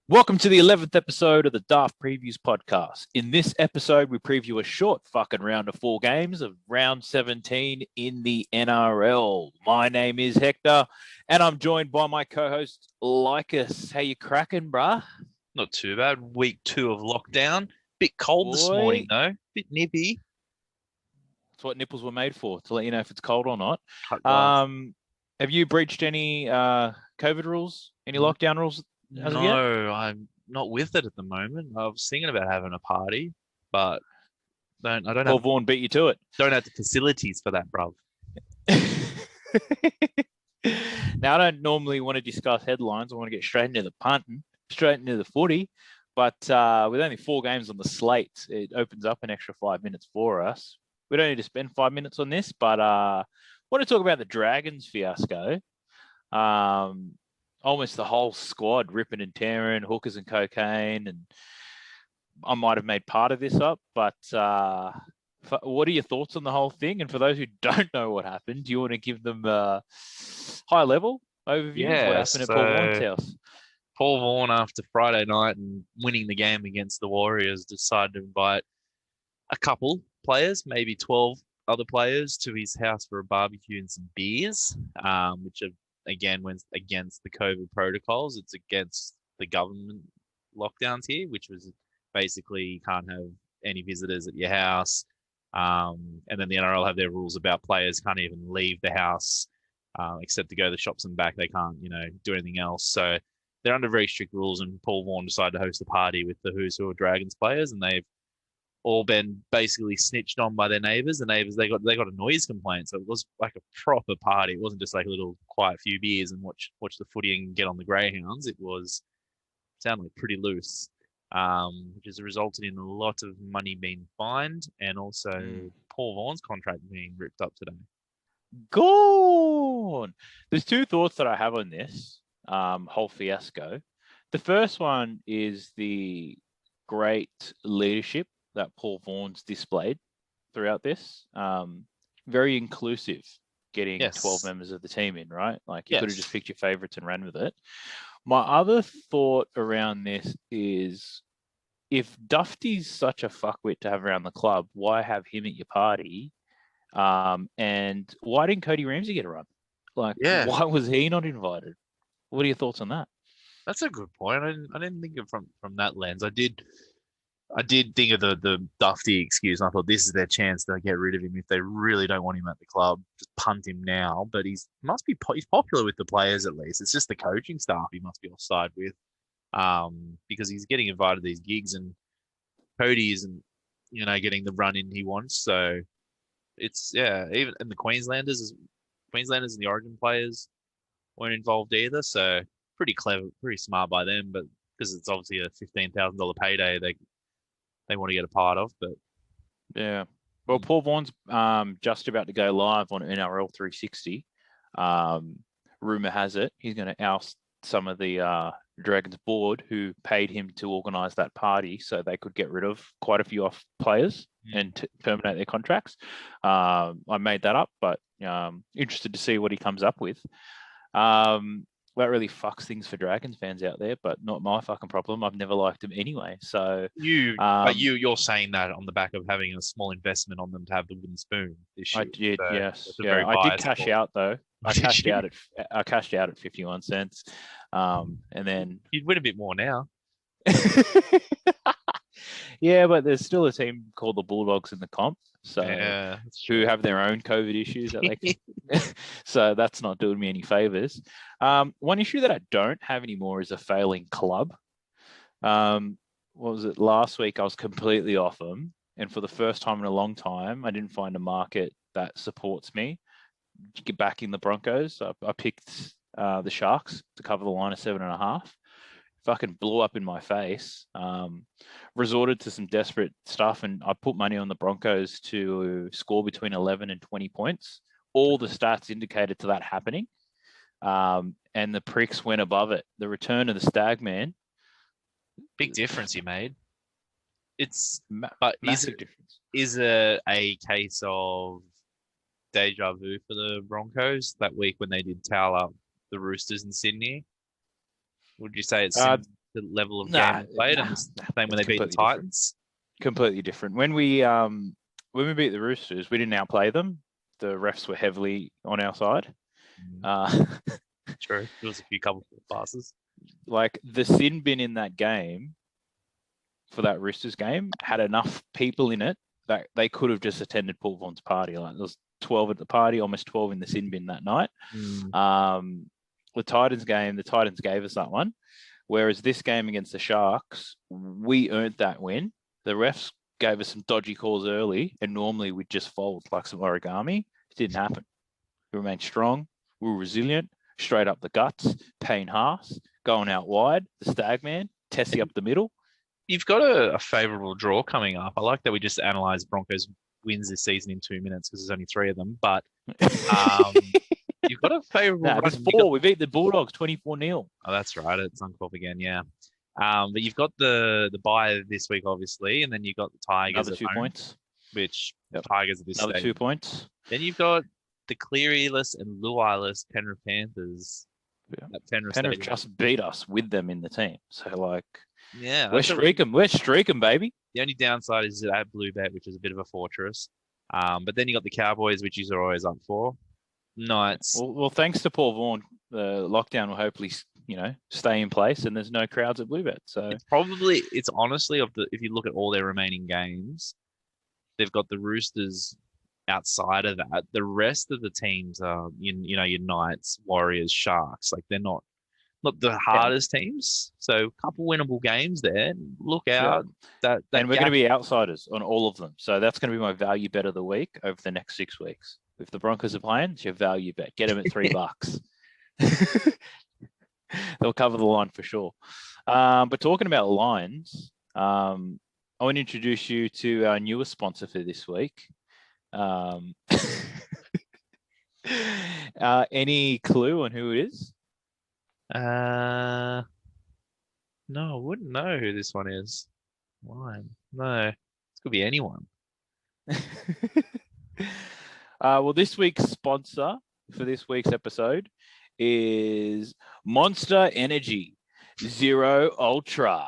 Welcome to the 11th episode of the Daft Previews podcast. In this episode, we preview a short fucking round of 4 games of round 17 in the NRL. My name is Hector, and I'm joined by my co-host, Lycus. How you cracking, bruh? Not too bad. Week 2 of lockdown. Bit cold this morning Boy, though. Bit nippy. that's what nipples were made for, to let you know if it's cold or not. Cut glass. Um, have you breached any COVID rules, any N- lockdown rules as of yet? No, I'm not with it at the moment. I was thinking about having a party, but don't I don't Paul have Vaughan beat you to it. don't have the facilities for that, bruv. Now, I don't normally want to discuss headlines. I want to get straight into the punting, straight into the footy. But with only 4 games on the slate, it opens up an extra 5 minutes for us. We don't need to spend 5 minutes on this, but I want to talk about the Dragons fiasco. Um, Almost the whole squad ripping and tearing, hookers and cocaine, and I might have made part of this up, but what are your thoughts on the whole thing? And for those who don't know what happened, do you want to give them a high level overview of what Yeah, happened at Paul Vaughan's so house? Paul Vaughan after Friday night and winning the game against the Warriors decided to invite a couple players, maybe 12 other players, to his house for a barbecue and some beers, which are, again went against the COVID protocols. It's against the government lockdowns here, which was basically you can't have any visitors at your house. And then the NRL have their rules about players can't even leave the house except to go to the shops and back. They can't, do anything else. So they're under very strict rules. And Paul Vaughan decided to host a party with the Who's Who of Dragons players, and they've all been basically snitched on by their neighbours. The neighbours they got a noise complaint, so it was like a proper party. It wasn't just like a little quiet few beers and watch the footy and get on the greyhounds. It was sounded like pretty loose, which has resulted in a lot of money being fined and also Mm. Paul Vaughan's contract being ripped up today. Gone. There's two thoughts that I have on this whole fiasco. The first one is the great leadership that Paul Vaughan's displayed throughout this. Very inclusive, getting 12 Yes, members of the team in, right? Like you could have just yes, picked your favorites and ran with it. My other thought around this is if Dufty's such a fuckwit to have around the club, why have him at your party? And why didn't Cody Ramsey get a run? Like, yeah. why was he not invited? What are your thoughts on that? That's a good point. I didn't think of it from that lens. I did think of the Dufty excuse, and I thought this is their chance to get rid of him if they really don't want him at the club. Just punt him now. But he's popular with the players at least. It's just the coaching staff he must be offside with, because he's getting invited to these gigs and Cody isn't, getting the run in he wants. So it's yeah, even and the Queenslanders and the Origin players weren't involved either. So pretty clever, pretty smart by them. But because it's obviously a $15,000 payday, they want to get a part of. But Yeah. Well, Paul Vaughan's just about to go live on NRL 360. Um, Rumor has it he's going to oust some of the Dragons board who paid him to organise that party so they could get rid of quite a few off players and terminate their contracts. I made that up, but interested to see what he comes up with. Um, that really fucks things for Dragons fans out there, but not my fucking problem. I've never liked him anyway. So you're saying that on the back of having a small investment on them to have the wooden spoon I issue. did, So yes, that's a yeah. very I did biased cash thought. out though. What did you? I cashed out at 51 cents, and then You'd win a bit more now. yeah, but there's still a team called the Bulldogs in the comp, so Yeah, that's who true. have their own COVID issues that they can. So that's not doing me any favors. One issue that I don't have anymore is a failing club. What was it last week? I was completely off them, and for the first time in a long time, I didn't find a market that supports me. Get back in the Broncos. I picked the Sharks to cover the line of 7.5. Fucking blew up in my face. Resorted to some desperate stuff, and I put money on the Broncos to score between 11 and 20 points. All the stats indicated to that happening, and the pricks went above it. The return of the Stagman, Big difference you made. It's but is massive it difference. is it a case of deja vu for the Broncos that week when they did towel up the Roosters in Sydney? Would you say it's Uh, similar? the level of game they played, and the same when they beat the Titans. Completely different. When we beat the Roosters, we didn't outplay them. The refs were heavily on our side. True. There was a few couple of passes. Like the sin bin in that game, for that Roosters game, had enough people in it that they could have just attended Paul Vaughan's party. Like there was 12 at the party, almost 12 in the sin bin that night. The Titans game, the Titans gave us that one. Whereas this game against the Sharks, we earned that win. The refs gave us some dodgy calls early, and normally we'd just fold like some origami. It didn't happen. We remained strong. We were resilient, straight up the guts, Payne Haas, going out wide, the Stagman, Tessie up the middle. You've got a favourable draw coming up. I like that we just analysed Broncos wins this season in 2 minutes because there's only 3 of them. But you've got a favourable run. There's 4. We beat the Bulldogs 24-0. Oh, that's right. It's Suncorp again, yeah. But you've got the bye this week, obviously, and then you've got the Tigers. Another 2 points. Which Tigers at this stage. Another 2 points. Then you've got the Cleary-less and Luai-less Penrith Panthers. Yeah. Penrith just beat us with them in the team. So, like, yeah, we're streaking. We're streaking, baby. The only downside is at Bluebet, which is a bit of a fortress. But then you got the Cowboys, which you're always up for. Knights. Well, thanks to Paul Vaughan, the lockdown will hopefully, stay in place, and there's no crowds at Bluebet. So it's honestly if you look at all their remaining games, they've got the Roosters outside of that. The rest of the teams are, your Knights, Warriors, Sharks. Like they're not the hardest teams. So a couple winnable games there. Look out. And we're going to be outsiders on all of them. So that's going to be my value bet of the week over the next 6 weeks. If the Broncos are playing, it's your value bet. Get them at $3. They'll cover the line for sure. But talking about lines, I want to introduce you to our newest sponsor for this week. Any clue on who it is? No, I wouldn't know who this one is. Line? No, it could be anyone. Well, this week's sponsor for this week's episode is Monster Energy Zero Ultra.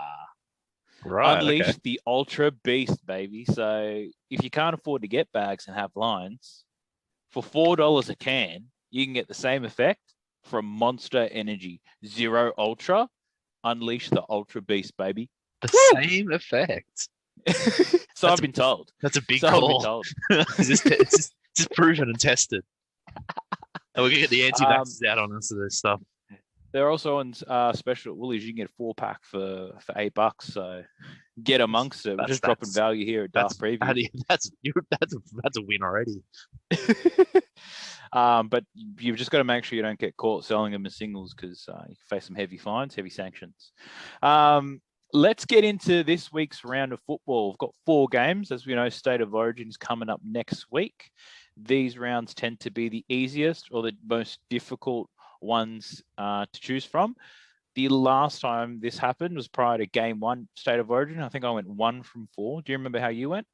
Right. Unleash the Ultra Beast, baby. So if you can't afford to get bags and have lines, for $4 a can, you can get the same effect from Monster Energy Zero Ultra. Unleash the Ultra Beast, baby. The same effect. So I've been told. That's a big call. Is this proven and tested? And we're going to get the anti-vaxxers out on us of this stuff. They're also on special at Woolies. You can get a 4-pack for $8. So get amongst it. We're just dropping value here at Daft Preview. That's a win already. But you've just got to make sure you don't get caught selling them as singles because you face some heavy fines, heavy sanctions. Let's get into this week's round of football. We've got 4 games. As we know, State of Origin is coming up next week. These rounds tend to be the easiest or the most difficult ones to choose from. The last time this happened was prior to game 1 State of Origin. I think I went 1 from 4. Do you remember how you went?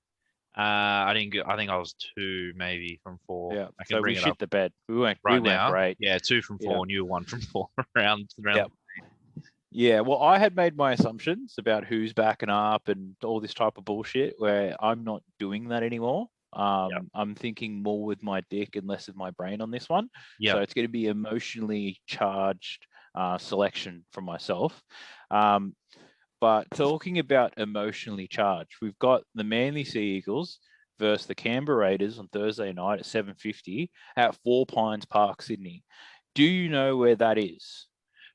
I didn't go. I think I was 2 maybe from 4. Yeah, so we shit the bed. We went great. Yeah, 2 from 4 and you were 1 from 4 around. Yep. Yeah, well, I had made my assumptions about who's backing up and all this type of bullshit where I'm not doing that anymore. I'm thinking more with my dick and less of my brain on this one. So it's going to be emotionally charged selection from myself. But talking about emotionally charged, we've got the Manly Sea Eagles versus the Canberra Raiders on Thursday night at 7:50 at 4 Pines Park, Sydney. Do you know where that is?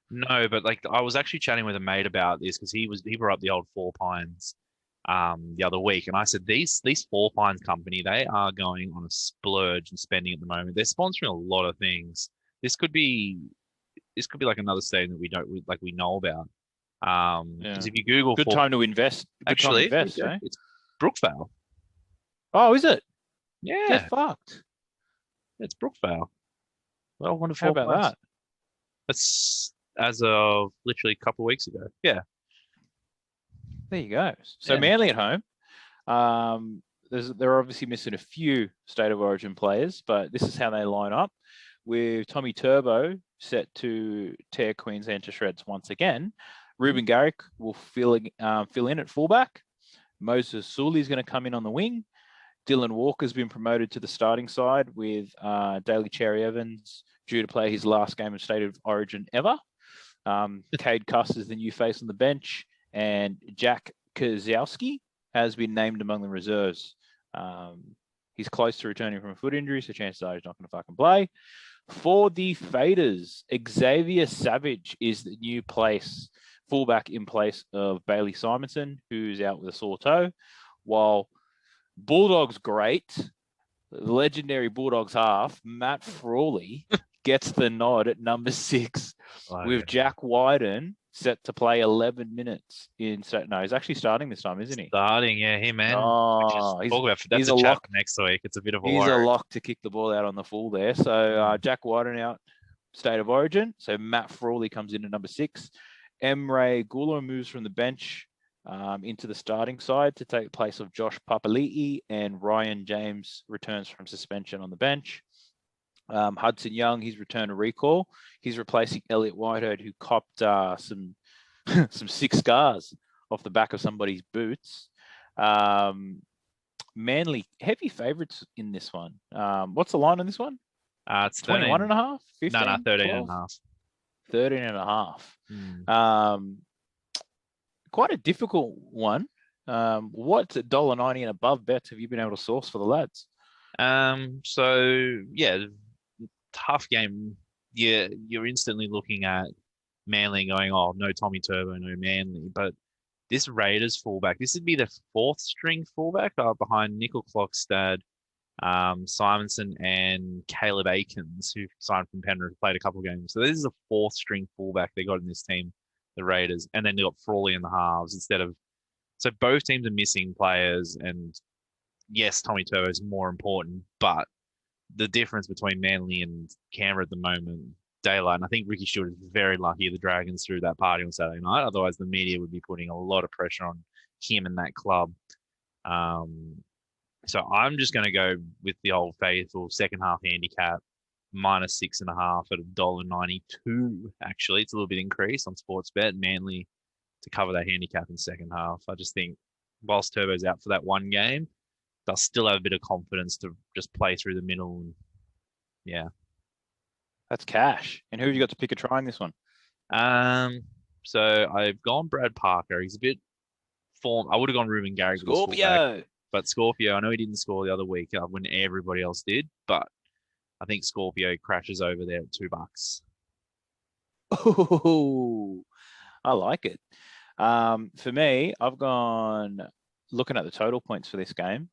No, but like I was actually chatting with a mate about this because he brought up the old 4 Pines the other week, and I said these 4 Pines company, they are going on a splurge and spending at the moment. They're sponsoring a lot of things. This could be like another stadium that we know about. Because if you Google good time to invest. It's Brookvale. Oh, is it? Yeah. Get fucked. It's Brookvale. Well, wonderful. How about that? That's as of literally a couple of weeks ago. Yeah. There you go. So Manly at home. They're obviously missing a few State of Origin players, but this is how they line up. With Tommy Turbo set to tear Queensland to shreds once again. Ruben Garrick will fill in at fullback. Moses Sully is going to come in on the wing. Dylan Walker's been promoted to the starting side with Daly Cherry Evans due to play his last game of State of Origin ever. Cade Cuss is the new face on the bench, and Jack Kozowski has been named among the reserves. He's close to returning from a foot injury, so chances are he's not going to fucking play. For the Faders, Xavier Savage is the new fullback in place of Bailey Simonson, who's out with a sore toe, while Bulldogs great, the legendary Bulldogs half, Matt Frawley, gets the nod at number 6 with Jack Wyden set to play 11 minutes in. No, he's actually starting this time, isn't he? Starting, yeah, him, man. Oh, that's a chat for next week. It's a bit of a He's a lock to kick the ball out on the full there. So Jack Wyden out, State of Origin. So Matt Frawley comes in at number 6. Emre Gula moves from the bench into the starting side to take the place of Josh Papali'i, and Ryan James returns from suspension on the bench. Hudson Young, he's returned a recall. He's replacing Elliot Whitehead, who copped some 6 scars off the back of somebody's boots. Manly, heavy favourites in this one. What's the line on this one? It's 21 and a half? 15, no, 13 12? and a half. 13 and a half. Quite a difficult one. What $1.90 and above bets have you been able to source for the lads? So yeah, tough game. Yeah, you're instantly looking at Manly going, oh, no Tommy Turbo, no Manly. But this Raiders fullback, this would be the 4th string fullback behind Nickel Clockstad, Simonson, and Caleb Aikens, who signed from Penrith, played a couple of games. So this is a 4th string fullback they got in this team, the Raiders. And then they got Frawley in the halves instead of. So both teams are missing players, and yes, Tommy Turbo is more important, but the difference between Manly and Canberra at the moment, daylight, and I think Ricky Stewart is very lucky the Dragons threw that party on Saturday night. Otherwise, the media would be putting a lot of pressure on him and that club. So I'm just going to go with the old faithful second half handicap, minus 6.5 at $1.92. Actually, it's a little bit increased on Sportsbet. Manly to cover that handicap in second half. I just think whilst Turbo's out for that one game, they'll still have a bit of confidence to just play through the middle. And yeah. That's cash. And who have you got to pick a try in this one? So I've gone Brad Parker. He's a bit form. I would have gone Ruben Garrick. Scorpio. But Scorpio, I know he didn't score the other week when everybody else did, but I think Scorpio crashes over there at $2. Oh, I like it. For me, I've gone looking at the total points for this game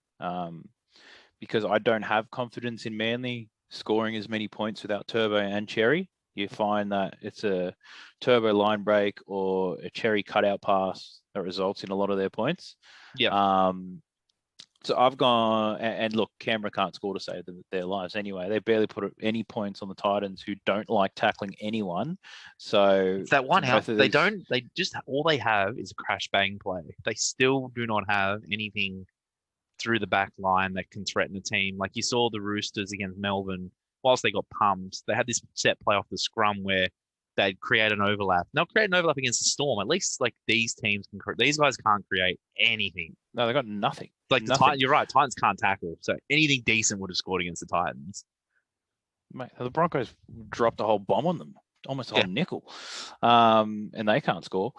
because I don't have confidence in Manly scoring as many points without Turbo and Cherry. You find that it's a Turbo line break or a Cherry cutout pass that results in a lot of their points. Yeah. So I've gone, and look, Canberra can't score to save their lives anyway. They barely put any points on the Titans, who don't like tackling anyone. So it's that one out. They just, all they have is a crash bang play. They still do not have anything through the back line that can threaten a team. Like you saw the Roosters against Melbourne, whilst they got pumped, they had this set play off the scrum where they'd create an overlap. They'll create an overlap against the Storm. At least like these teams can create. These guys can't create anything. No, they got nothing. Like nothing. The Titans, you're right. Titans can't tackle. So anything decent would have scored against the Titans. Mate, the Broncos dropped a whole bomb on them, almost a whole nickel, and they can't score.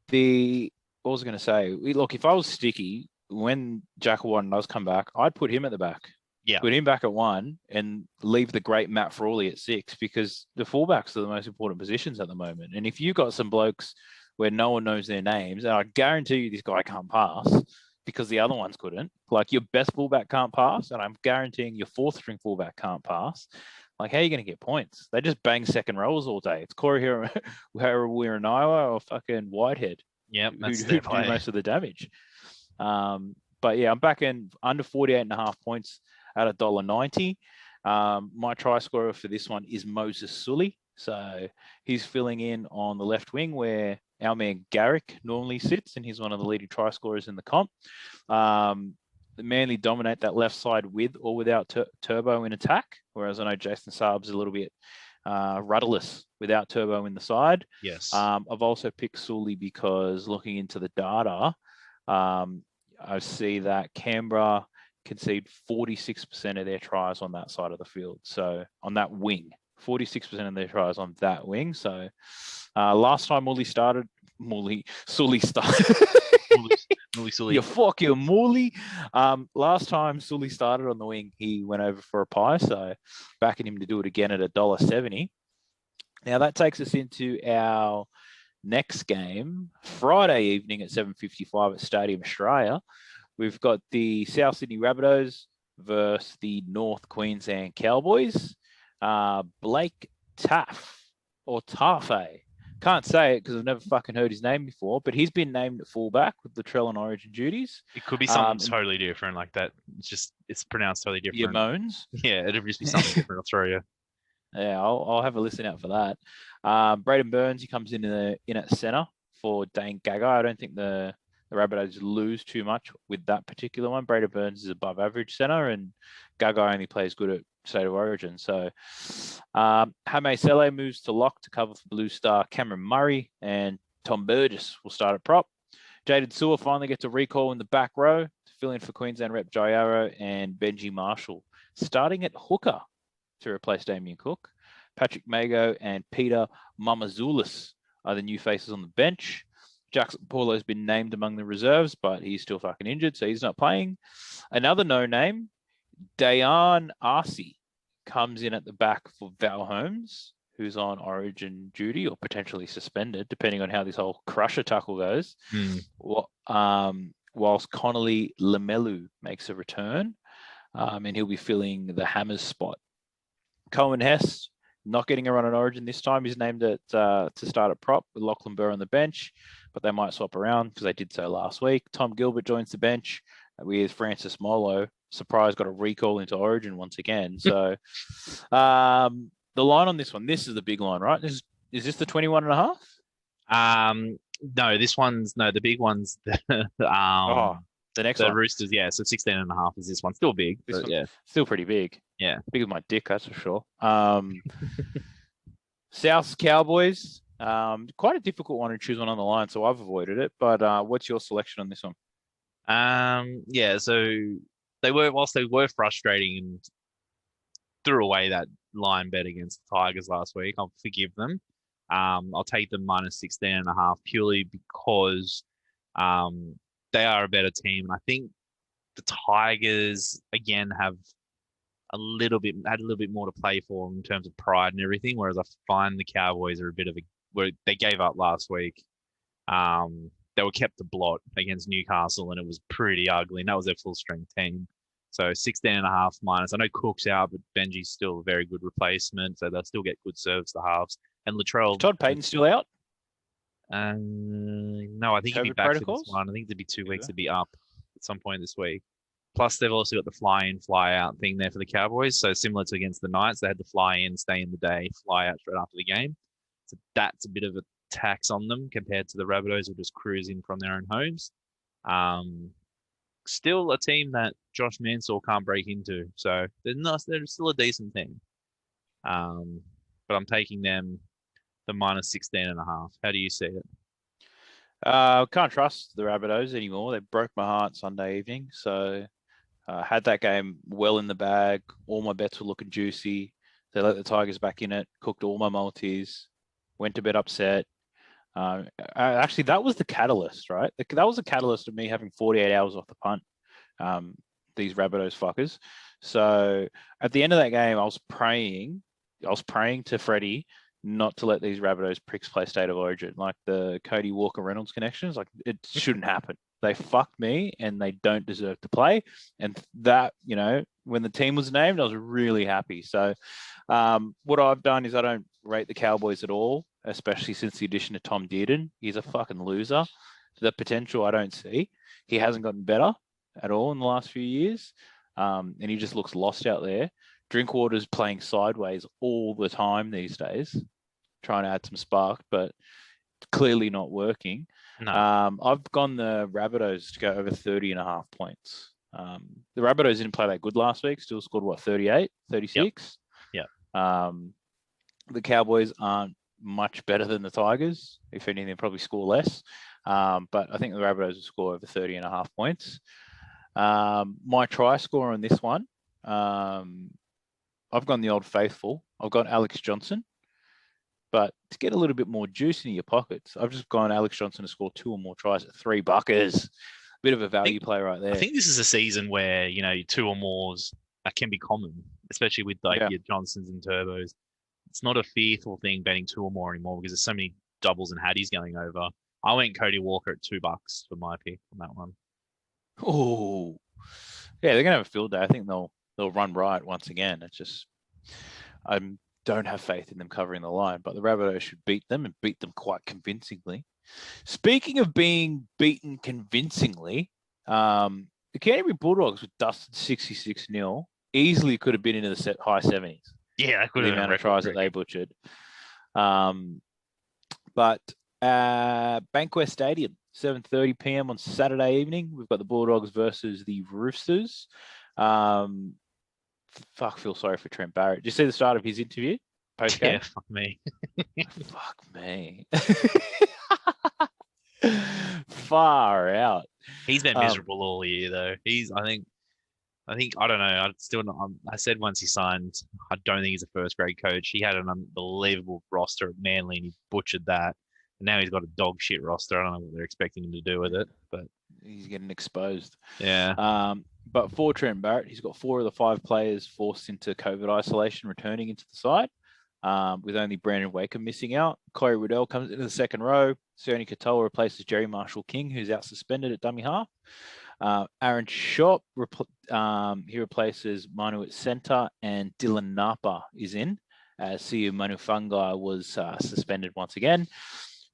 What was I going to say? Look, if I was sticky, when Jack Warden does come back, I'd put him at the back. Yeah. Put him back at 1 and leave the great Matt Frawley at 6 because the fullbacks are the most important positions at the moment. And if you've got some blokes where no one knows their names, and I guarantee you this guy can't pass because the other ones couldn't. Like your best fullback can't pass, and I'm guaranteeing your 4th string fullback can't pass. Like, how are you going to get points? They just bang second rows all day. It's Corey Wiranawa or fucking Whitehead. Yeah, who do most of the damage. But yeah, I'm back in under 48.5 points at $1.90. My try scorer for this one is Moses Sully. So he's filling in on the left wing where our man Garrick normally sits, and he's one of the leading try scorers in the comp. The Manly dominate that left side with or without Turbo in attack, whereas I know Jason Saab's a little bit rudderless without turbo in the side. Yes. I've also picked Sully because looking into the data, I see that Canberra concede 46% of their tries on that side of the field. So on that wing, 46% of their tries on that wing. So last time Sully started. Sully. You fuck your Morley. Last time Sully started on the wing, he went over for a pie. So backing him to do it again at $1.70. Now that takes us into our next game, Friday evening at 7:55 at Stadium Australia. We've got the South Sydney Rabbitohs versus the North Queensland Cowboys. Blake Taff or Tafe. Can't say it because I've never fucking heard his name before, but he's been named at fullback with Latrell and Origin duties. It could be something totally different like that. It's pronounced totally different. Your moans? Yeah, it'll just be something different. I'll throw you. Yeah, I'll have a listen out for that. Braden Burns, he comes in at centre for Dane Gagai. I don't think the Rabbitohs lose too much with that particular one. Braden Burns is above average centre, and Gagai only plays good at State of Origin. So Hame Sele moves to lock to cover for Blue Star. Cameron Murray and Tom Burgess will start at prop. Jaden Sewer finally gets a recall in the back row to fill in for Queensland rep Jairo and Benji Marshall. Starting at hooker to replace Damien Cook. Patrick Mago and Peter Mamazoulis are the new faces on the bench. Jackson Paulo's been named among the reserves, but he's still fucking injured, so he's not playing. Another no-name, Dayan Arce, comes in at the back for Val Holmes, who's on Origin duty or potentially suspended, depending on how this whole crusher tackle goes. Whilst Connolly Lamelu makes a return, and he'll be filling the Hammers spot. Cohen Hess, not getting a run on Origin this time. He's named it to start at prop with Lachlan Burr on the bench, but they might swap around because they did so last week. Tom Gilbert joins the bench with Francis Molo. Surprise, got a recall into Origin once again. So the line on this one, this is the big line, right? Is this the 21.5? No, the big one's the next the one. Roosters, yeah. So 16.5 is this one. Still big, but yeah. Still pretty big. Yeah. Big as my dick, that's for sure. South Cowboys, quite a difficult one to choose one on the line, so I've avoided it. But what's your selection on this one? Yeah, so whilst they were frustrating and threw away that line bet against the Tigers last week, I'll forgive them. I'll take them minus 16.5 purely because they are a better team. And I think the Tigers, again, had a little bit more to play for in terms of pride and everything, whereas I find the Cowboys are where they gave up last week. They were kept to blot against Newcastle, and it was pretty ugly, and that was their full-strength team. So 16.5 minus. I know Cook's out, but Benji's still a very good replacement, so they'll still get good serves to halves. And Latrell... Is Todd Payton still out? No, I think he'd be back for this one. I think it'd be 2 weeks to be up at some point this week. Plus, they've also got the fly-in, fly-out thing there for the Cowboys. So similar to against the Knights, they had the fly-in, stay in the day, fly-out straight after the game. So that's a bit of a tax on them compared to the Rabbitohs who just cruise in from their own homes. Still a team that Josh Mansell can't break into. So they're still a decent team. But I'm taking them the minus 16.5. How do you see it? Can't trust the Rabbitohs anymore. They broke my heart Sunday evening. So had that game well in the bag. All my bets were looking juicy. They let the Tigers back in it, cooked all my multis, went to bed upset. Actually, that was the catalyst, right? That was the catalyst of me having 48 hours off the punt, these Rabbitohs fuckers. So at the end of that game, I was praying to Freddie not to let these Rabbitohs pricks play State of Origin, like the Cody Walker-Reynolds connections. Like, it shouldn't happen. They fucked me, and they don't deserve to play. And that, when the team was named, I was really happy. So what I've done is I don't rate the Cowboys at all, especially since the addition of Tom Dearden. He's a fucking loser. The potential I don't see. He hasn't gotten better at all in the last few years, and he just looks lost out there. Drinkwater's playing sideways all the time these days, trying to add some spark, but clearly not working. No. I've gone the Rabbitohs to go over 30.5 points. The Rabbitohs didn't play that good last week, still scored, 38, 36? Yep. The Cowboys aren't much better than the Tigers. If anything, they probably score less. But I think the Rabbitohs will score over 30.5 points. My try score on this one, I've gone the old faithful. I've got Alex Johnson. But to get a little bit more juice in your pockets, I've just gone Alex Johnson to score 2 or more tries at $3. Bit of a value play right I there. think this is a season where, two or mores can be common, especially with like Yeah. your Johnsons and Turbos. It's not a fearful thing betting 2 or more anymore because there's so many doubles and haddies going over. I went Cody Walker at $2 for my pick on that one. Oh, yeah, they're gonna have a field day. I think they'll run right once again. It's just I don't have faith in them covering the line, but the Rabbitohs should beat them and beat them quite convincingly. Speaking of being beaten convincingly, the Canterbury Bulldogs were dusted 66-0. Easily could have been into the high 70s. Yeah, that could The have been a amount of record tries that they butchered. But Bankwest Stadium, 7:30 p.m. on Saturday evening. We've got the Bulldogs versus the Roosters. Feel sorry for Trent Barrett. Did you see the start of his interview post game? Yeah, fuck me. Fuck me. Far out. He's been miserable all year though. I don't know. I still not. I said once he signed, I don't think he's a first grade coach. He had an unbelievable roster at Manly and he butchered that. And now he's got a dog shit roster. I don't know what they're expecting him to do with it, but he's getting exposed. Yeah. But for Trent Barrett, he's got 4 of the 5 players forced into COVID isolation returning into the side, with only Brandon Waker missing out. Corey Riddell comes into the second row. Sione Katoa replaces Jerry Marshall King, who's out suspended at dummy half. Aaron Shop, he replaces Manu at centre, and Dylan Napa is in, as Siu Manufungai was suspended once again.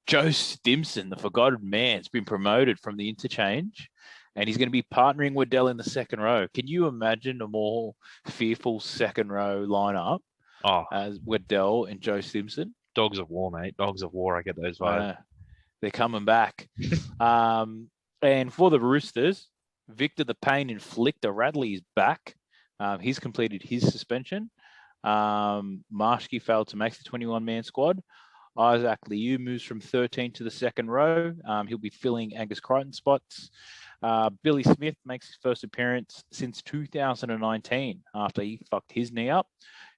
Joe Stimson, the forgotten man, has been promoted from the interchange, and he's going to be partnering Waddell in the second row. Can you imagine a more fearful second row lineup as Waddell and Joe Stimson? Dogs of war, mate. Dogs of war. I get those vibes. They're coming back. And for the Roosters, Victor the Pain Inflictor Radley is back. He's completed his suspension. Marshke failed to make the 21-man squad. Isaac Liu moves from 13 to the second row. He'll be filling Angus Crichton spots. Billy Smith makes his first appearance since 2019 after he fucked his knee up.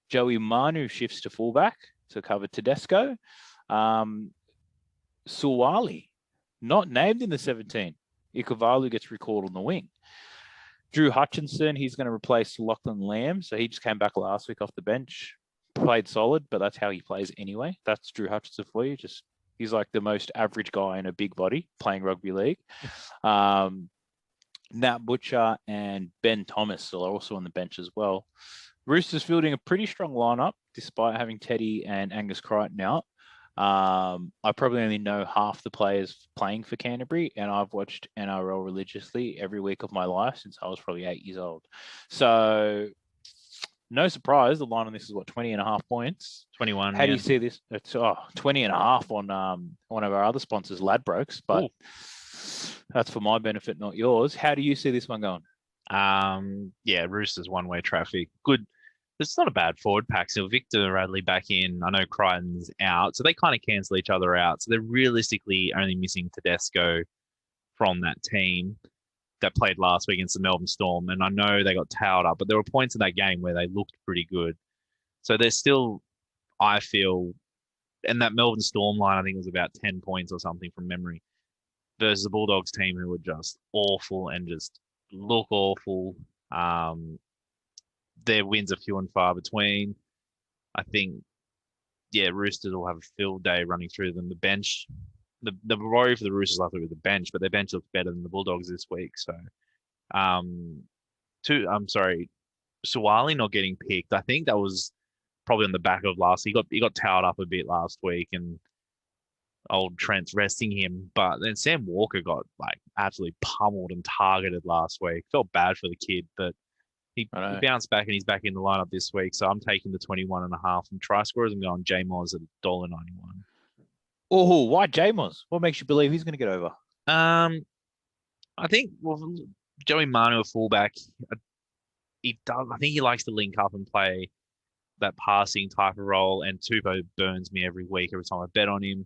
Joey Manu shifts to fullback to cover Tedesco. Suwali, not named in the 17. Ikuvalu gets recalled on the wing. Drew Hutchinson, he's going to replace Lachlan Lamb. So he just came back last week off the bench. Played solid, but that's how he plays anyway. That's Drew Hutchinson for you. He's like the most average guy in a big body playing rugby league. Nat Butcher and Ben Thomas are also on the bench as well. Roosters fielding a pretty strong lineup despite having Teddy and Angus Crichton out. I probably only know half the players playing for Canterbury, and I've watched NRL religiously every week of my life since I was probably 8 years old. So no surprise, the line on this is 20.5 points. 21. How do you see this? It's 20.5 on one of our other sponsors, Ladbrokes, but that's for my benefit, not yours. How do you see this one going? Roosters one-way traffic. Good. It's not a bad forward pack. So Victor Radley back in. I know Crichton's out, so they kind of cancel each other out. So they're realistically only missing Tedesco from that team that played last week against the Melbourne Storm. And I know they got towed up, but there were points in that game where they looked pretty good. So they're still, I feel, and that Melbourne Storm line, I think, was about 10 points or something from memory, versus the Bulldogs team who were just awful and just look awful. Their wins are few and far between. I think, Roosters will have a field day running through them. The bench, the worry for the Roosters likely with the bench, but their bench looks better than the Bulldogs this week. So, Suwali not getting picked. I think that was probably on the back of last. He got towed up a bit last week, and old Trent's resting him. But then Sam Walker got absolutely pummeled and targeted last week. Felt bad for the kid, but he bounced back and he's back in the lineup this week. So I'm taking the 21.5 from try scorers and going J Moz at $1.91. Oh, why J Moz? What makes you believe he's going to get over? I think Joey Manu, a fullback, he does. I think he likes to link up and play that passing type of role, and Tupou burns me every week every time I bet on him.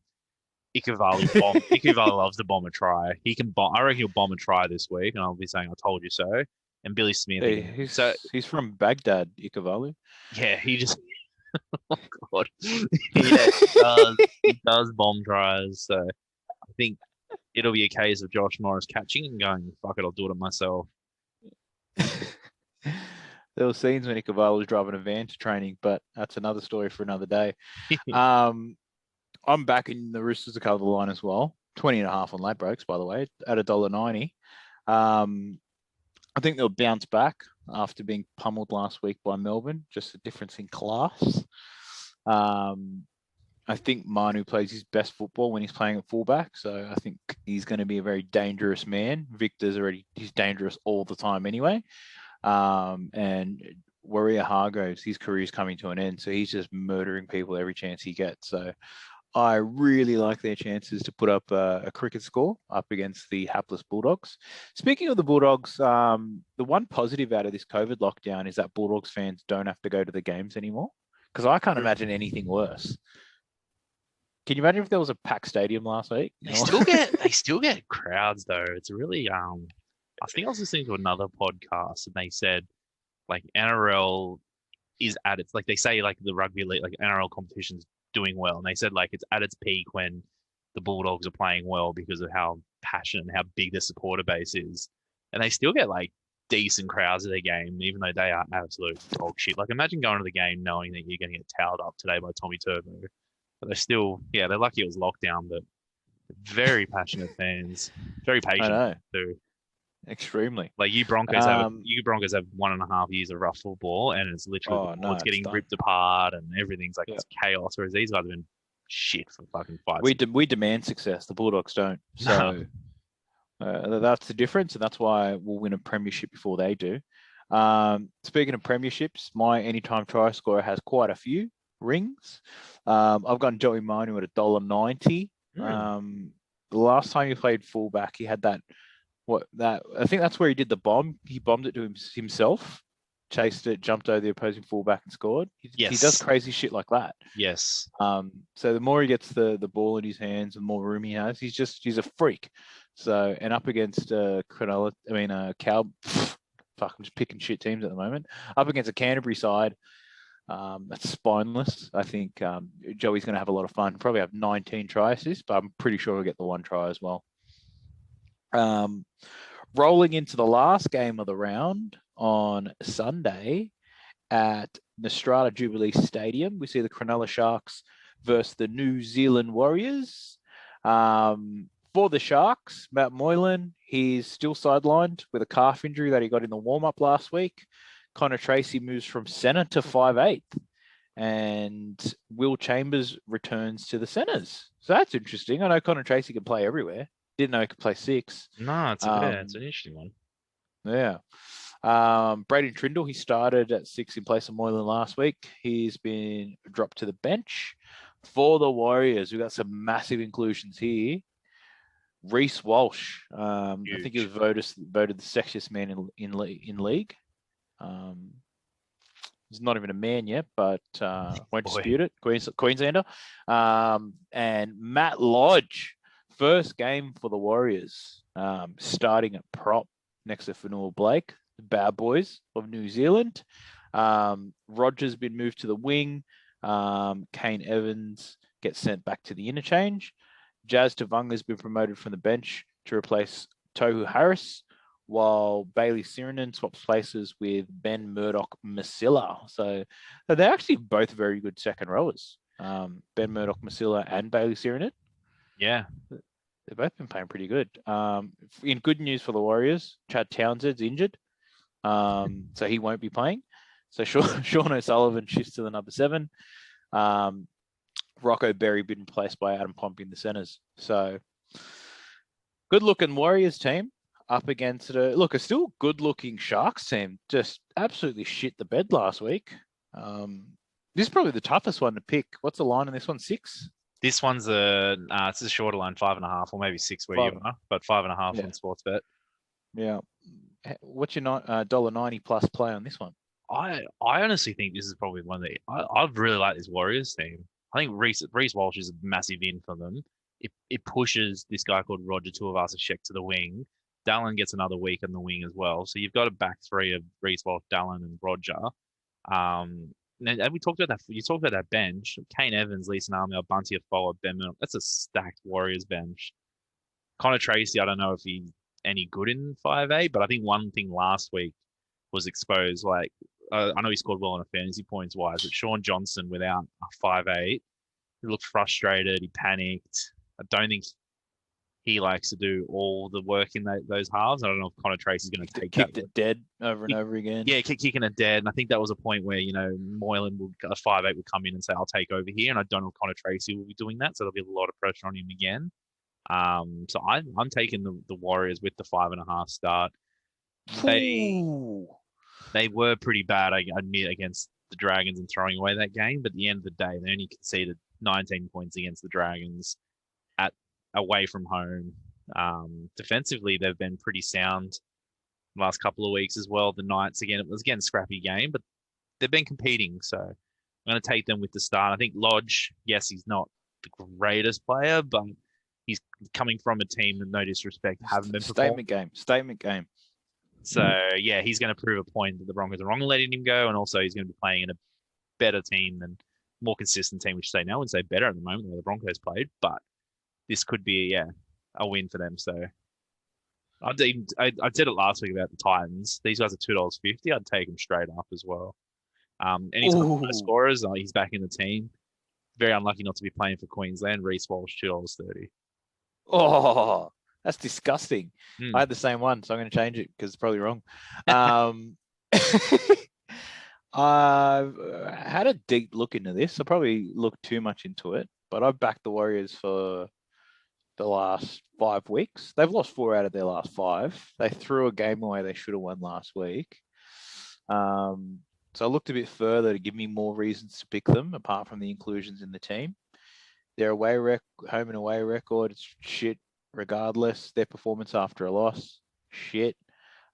Ikavali loves to bomb a try. He can bomb. I reckon he'll bomb a try this week, and I'll be saying I told you so. And Billy Smith Hey, again. So he's from Baghdad, Ikavalu. yeah, he just oh god, yeah, he does bomb tries. So I think it'll be a case of Josh Morris catching and going, fuck it, I'll do it myself. There were scenes when Ikavalu was driving a van to training, but that's another story for another day. I'm backing the Roosters to cover the line as well. 20.5 on Ladbrokes, by the way, at $1.90. I think they'll bounce back after being pummeled last week by Melbourne. Just a difference in class. I think Manu plays his best football when he's playing at fullback, so I think he's going to be a very dangerous man. He's dangerous all the time anyway. And Warrior Hargroves, his career's coming to an end, so he's just murdering people every chance he gets. So I really like their chances to put up a cricket score up against the hapless Bulldogs. Speaking of the Bulldogs, the one positive out of this COVID lockdown is that Bulldogs fans don't have to go to the games anymore, because I can't imagine anything worse. Can you imagine if there was a packed stadium last week? They still get crowds though. It's really I think I was listening to another podcast and they said like NRL is at its, like they say like the rugby league, like NRL competition's doing well, and they said like it's at its peak when the Bulldogs are playing well because of how passionate and how big their supporter base is, and they still get like decent crowds at their game even though they are absolute dog shit. Like imagine going to the game knowing that you're going to get towed up today by Tommy Turbo, but they're still, yeah, they're lucky it was lockdown, but very passionate fans, very I patient know, too. extremely. Like you Broncos have 1.5 years of rough football, and it's literally the board's getting ripped apart and everything's like it's chaos. Whereas these guys have been shit for fucking 5 We demand success. The Bulldogs don't. So that's the difference, and that's why we'll win a premiership before they do. Speaking of premierships, my anytime try scorer has quite a few rings. I've got Joey Manu at $1.90. The last time he played fullback, he had that. I think that's where he did the bomb. He bombed it to himself, chased it, jumped over the opposing fullback and scored. He does crazy shit like that. Yes. So the more he gets the ball in his hands, the more room he has. He's a freak. So, and up against Cronulla, fuck, I'm just picking shit teams at the moment. Up against a Canterbury side, that's spineless. I think Joey's going to have a lot of fun. Probably have 19 try assists, but I'm pretty sure he'll get the one try as well. Rolling into the last game of the round on Sunday at Nostrada Jubilee Stadium, we see the Cronulla Sharks versus the New Zealand Warriors. For the Sharks, Matt Moylan, he's still sidelined with a calf injury that he got in the warm-up last week. Connor Tracy moves from centre to 5'8", and Will Chambers returns to the centres. So that's interesting. I know Connor Tracy can play everywhere. Didn't know he could play 6. No, it's an interesting one. Yeah. Braden Trindle, he started at 6 in place of Moylan last week. He's been dropped to the bench. For the Warriors, we've got some massive inclusions here. Reece Walsh, I think he was voted the sexiest man in league. He's not even a man yet, but won't dispute it. Queenslander. And Matt Lodge, first game for the Warriors, starting at prop next to Fanua Blake, the bad boys of New Zealand. Roger's been moved to the wing. Kane Evans gets sent back to the interchange. Jazz Tavunga's been promoted from the bench to replace Tohu Harris, while Bailey Sirinen swaps places with Ben Murdoch-Masila. So they're actually both very good second rowers. Ben Murdoch-Masila and Bailey Sirinen. Yeah. They've both been playing pretty good. In good news for the Warriors, Chad Townsend's injured, so he won't be playing. So Sean O'Sullivan shifts to the number 7. Rocco Berry been replaced by Adam Pompey in the centres. So good-looking Warriors team up against a still good-looking Sharks team. Just absolutely shit the bed last week. This is probably the toughest one to pick. What's the line in this one? 6? This one's it's a shorter line, 5.5 or maybe 6 where you are, but 5.5 on Sportsbet. Yeah. What's your $1.90 plus play on this one? I honestly think this is probably one of the I really like this Warriors team. I think Reece Walsh is a massive in for them. It pushes this guy called Roger Tuivasa-Sheck to the wing. Dallin gets another week on the wing as well. So you've got a back three of Reece Walsh, Dallin, and Roger. And we talked about that. You talked about that bench: Kane Evans, Leeson Armour, Bunty, Afoa, Ben Miller. That's a stacked Warriors bench. Connor Tracy, I don't know if he's any good in 5'8", but I think one thing last week was exposed. Like I know he scored well on a fantasy points wise, but Sean Johnson without a 5'8", he looked frustrated. He panicked. I don't think he likes to do all the work in those halves. I don't know if Connor Tracy's going to take that. Kicked it dead over and over again. Yeah, kicking it dead. And I think that was a point where, Moylan a 5'8" would come in and say, I'll take over here. And I don't know if Connor Tracy will be doing that. So there'll be a lot of pressure on him again. So I'm taking the Warriors with the 5.5 start. They were pretty bad, I admit, against the Dragons and throwing away that game. But at the end of the day, they only conceded 19 points against the Dragons away from home. Defensively, they've been pretty sound the last couple of weeks as well. The Knights, again, it was again a scrappy game, but they've been competing. So I'm going to take them with the start. I think Lodge, yes, he's not the greatest player, but he's coming from a team that, no disrespect, haven't been performing. Statement game. So, yeah, he's going to prove a point that the Broncos are wrong in letting him go, and also he's going to be playing in a better team and more consistent team, which say now would say better at the moment than the Broncos played, but this could be, a win for them. So I said it last week about the Titans. These guys are $2.50. I'd take them straight up as well. Anytime scorers, he's back in the team. Very unlucky not to be playing for Queensland. Reece Walsh, $2.30. Oh, that's disgusting. I had the same one, so I'm going to change it because it's probably wrong. I've had a deep look into this. I probably looked too much into it, but I've backed the Warriors for the last 5 weeks. They've lost 4 out of their last 5. They threw a game away they should have won last week. So I looked a bit further to give me more reasons to pick them, apart from the inclusions in the team. Their home and away record is shit regardless. Their performance after a loss, shit.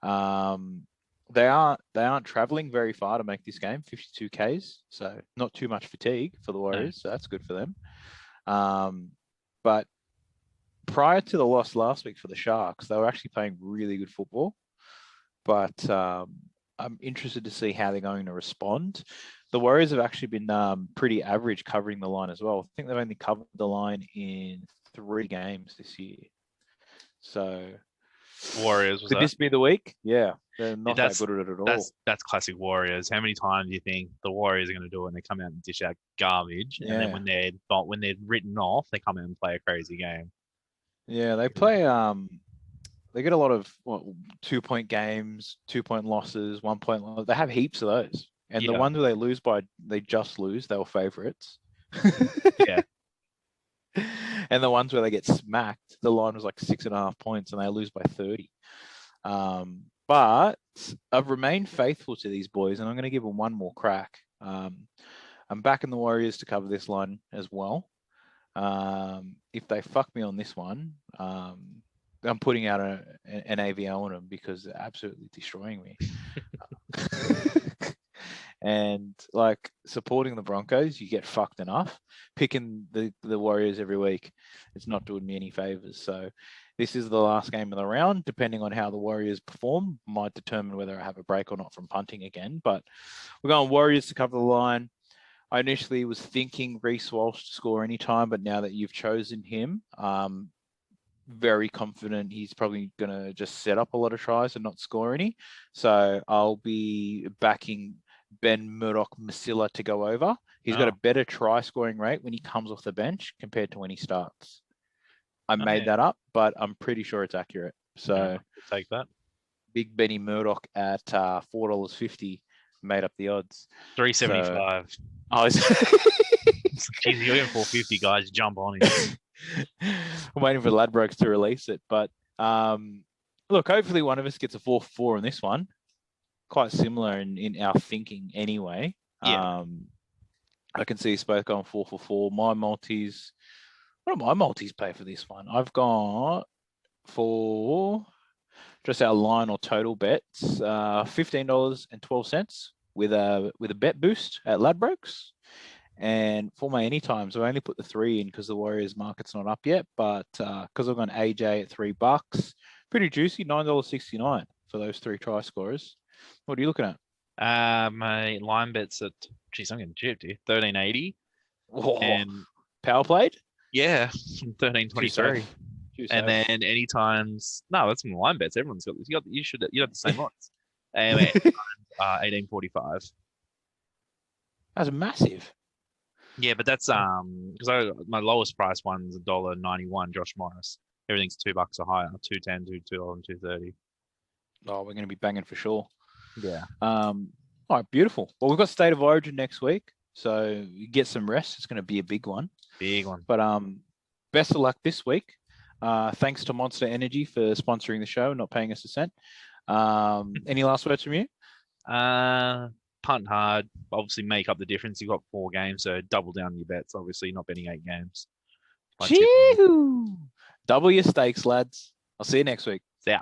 They aren't traveling very far to make this game, 52 Ks, so not too much fatigue for the Warriors, so that's good for them. But prior to the loss last week for the Sharks, they were actually playing really good football. But I'm interested to see how they're going to respond. The Warriors have actually been pretty average covering the line as well. I think they've only covered the line in 3 games this year. So Warriors, could this be the week? Yeah, they're not that good at it at all. That's classic Warriors. How many times do you think the Warriors are going to do it and they come out and dish out garbage, and then when they're written off, they come out and play a crazy game? Yeah, they play. They get a lot of 2-point games, 2-point losses, 1-point losses. They have heaps of those, and the ones where they lose by, they just lose. They were favourites. Yeah. And the ones where they get smacked, the line was like 6.5 points and they lose by 30. But I've remained faithful to these boys and I'm going to give them one more crack. I'm backing the Warriors to cover this line as well. If they fuck me on this one, I'm putting out an AVL on them because they're absolutely destroying me. And like supporting the Broncos, you get fucked enough. Picking the Warriors every week, it's not doing me any favors. So this is the last game of the round. Depending on how the Warriors perform, might determine whether I have a break or not from punting again. But we're going Warriors to cover the line. I initially was thinking Reece Walsh to score any time, but now that you've chosen him, very confident he's probably going to just set up a lot of tries and not score any. So I'll be backing Ben Murdoch-Masila to go over. He's got a better try scoring rate when he comes off the bench compared to when he starts. I made that up, but I'm pretty sure it's accurate. So take that. Big Benny Murdoch at $4.50 made up the odds. $3.75. So, geez, you're getting $4.50, guys. Jump on it. I'm waiting for Ladbrokes to release it, but look, hopefully one of us gets a 4-4 on this one. Quite similar in our thinking anyway. Yeah. I can see us both going 4-4. My multis, what do my multis pay for this one? I've got for just our line or total bets, $15.12. with a bet boost at Ladbrokes. And for my anytimes, I only put the 3 in because the Warriors market's not up yet. But because I've gone AJ at $3, pretty juicy, $9.69 for those 3 try scorers. What are you looking at? My line bets at, geez, I'm getting gypped here. 1380. Oh, And power played? yeah, Too 1323. safe. Too And safe. then anytimes, no, that's my line bets. Everyone's got this. You have the same odds. And 1845. That's massive. Yeah, but that's because my lowest price one's $1.91. Josh Morris. Everything's $2 or higher. 210, $2, 230. Oh, we're going to be banging for sure. Yeah. All right, beautiful. Well, we've got State of Origin next week, so you get some rest. It's going to be a big one. Big one. But best of luck this week. Thanks to Monster Energy for sponsoring the show and not paying us a cent. Any last words from you? Punt hard. Obviously, make up the difference. You've got 4 games, so double down on your bets. Obviously, not betting 8 games. Chee-hoo! Double your stakes, lads. I'll see you next week. See ya.